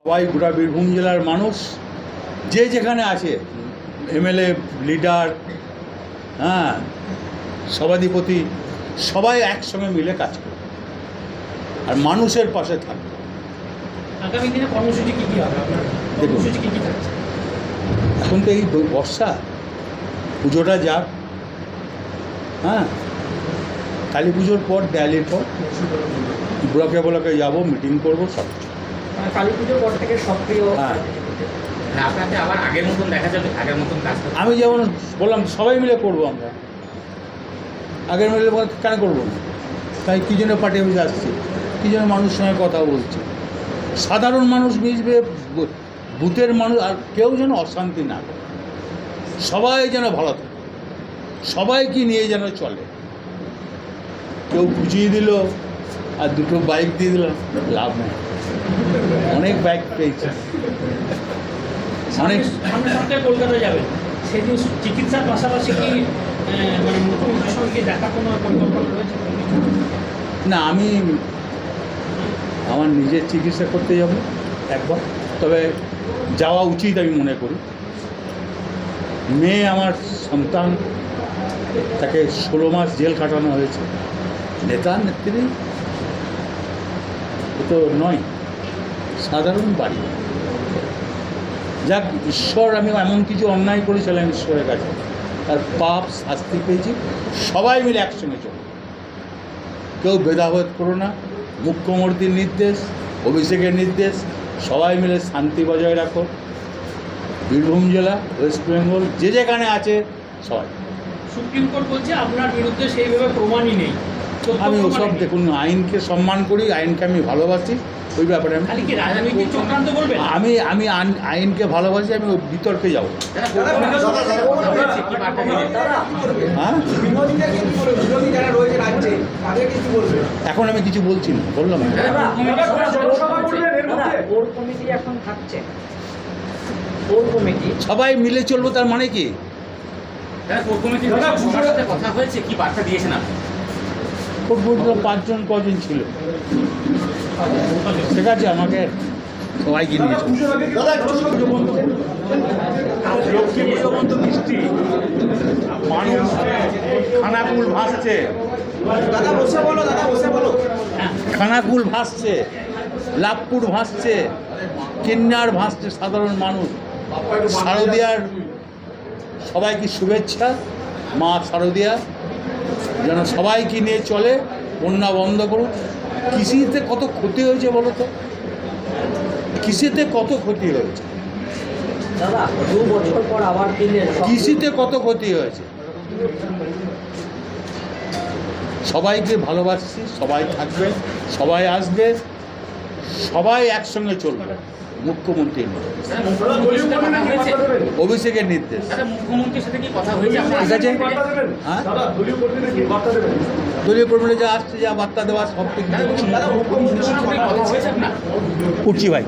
সবাই গোটা বীরভূম জেলার মানুষ যে যেখানে আছে, এমএলএ, লিডার, হ্যাঁ, সভাধিপতি, সবাই একসঙ্গে মিলে কাজ করে আর মানুষের পাশে থাকবে। আগামী দিনে কর্মসূচি কী কী হবে? দেখুন, কর্মসূচি কী কী থাকছে? এখন তো এই বর্ষা, পুজোটা যাক, হ্যাঁ, কালী পুজোর পর, দেয়ালির পর ব্লকে ব্লকে যাবো, মিটিং করবো, সব কিছু। মানে কালী পুজোর পর থেকে সক্রিয়। হ্যাঁ, আপনাকে আবার আগের মতন দেখা যাবে, আগের মতন কাজ করতে? আমি যেমন বললাম সবাই মিলে করবো, আমরা আগের মিলে কেন করবো না? তাই কী জন্য পার্টি অফিসে আসছি, কী জন্য মানুষের সঙ্গে কথা বলছি, সাধারণ মানুষ মিশবে, বুথের মানুষ, আর কেউ যেন অশান্তি না করে, সবাই যেন ভালো থাকে, সবাইকে নিয়ে যেন চলে। কেউ বুঝিয়ে দিল আর দুটো বাইক দিয়ে দিলাম, লাভ নেই। অনেক বাইক পেয়েছে, অনেক। সামনের সপ্তাহে কলকাতা যাবেন, সেদিন চিকিৎসার পাশাপাশি কি মানে মুখ্যমন্ত্রীর সঙ্গে দেখা কোনো পরিকল্পনা রয়েছে? না, আমি আমার নিজের চিকিৎসা করতে যাব একবার, তবে যাওয়া উচিত আমি মনে করি। মেয়ে আমার সন্তান, তাকে 16 মাস জেল কাটানো হয়েছে, নেতা নেত্রী এ তো নয়, সাধারণ বাড়ি। যাক, ঈশ্বর, আমি এমন কিছু অন্যায় করেছিলাম ঈশ্বরের কাছে, তার পাপ শাস্তি পেয়েছি। সবাই মিলে একসঙ্গে চলো, কেউ ভেদাভেদ করো না। মুখ্যমন্ত্রীর নির্দেশ, অভিষেকের নির্দেশ, সবাই মিলে শান্তি বজায় রাখো। বীরভূম জেলা, ওয়েস্ট বেঙ্গল, যে যেখানে আছে সবাই। সুপ্রিম কোর্ট বলছে আপনার বিরুদ্ধে সেইভাবে প্রমাণই নেই। আমি ওসব, দেখুন, আইনকে সম্মান করি, আইনকে আমি ভালোবাসি, ওই ব্যাপারে আমি খালি কি রাজনৈতিক চক্রান্ত বলবেন? আমি আইনকে ভালোবাসি, আমি ওই বিতর্কে যাবো। হ্যাঁ, এখন আমি কিছু বলছি না, বললাম না। কোর কমিটি এখন থাকছে, কোর কমিটি সবাই মিলে চলবো, তার মানে কি? কোর কমিটির সবার সাথে কথা হয়েছে, কি বার্তা দিয়েছেন আপনি? খুব বুঝলো 5 জন কজন ছিল, ঠিক আছে, আমাকে সবাইকে নিয়েছে। লক্ষ্মী পুজো বন্ধ, বৃষ্টি, মানুষ খানাকুল ভাসছে, খানাকুল ভাসছে, লাভপুর ভাসছে, কিন্নার ভাসছে, সাধারণ মানুষ। শারদিয়ার সবাইকে শুভেচ্ছা, মা শারদিয়া যেন সবাইকে নিয়ে চলে, বন্যা বন্ধ করুক। কৃষিতে কত ক্ষতি হয়েছে বলো তো, কৃষিতে কত ক্ষতি হয়েছে, দাদা 2 বছর পর আবার দিলেন, কৃষিতে কত ক্ষতি হয়েছে। সবাইকে ভালোবাসছি, সবাই থাকবে, সবাই আসবে, সবাই একসঙ্গে চলবে। মুখ্যমন্ত্রীর নির্দেশ, অভিষেকের নির্দেশ, মুখ্যমন্ত্রীর সাথে কি কথা হয়েছে? ঠিক আছে। হ্যাঁ, দলীয় কর্মীরা যা আসছে, যা বার্তা দেওয়া, সব ঠিক কথা হয়েছে আপনার? করছি ভাই।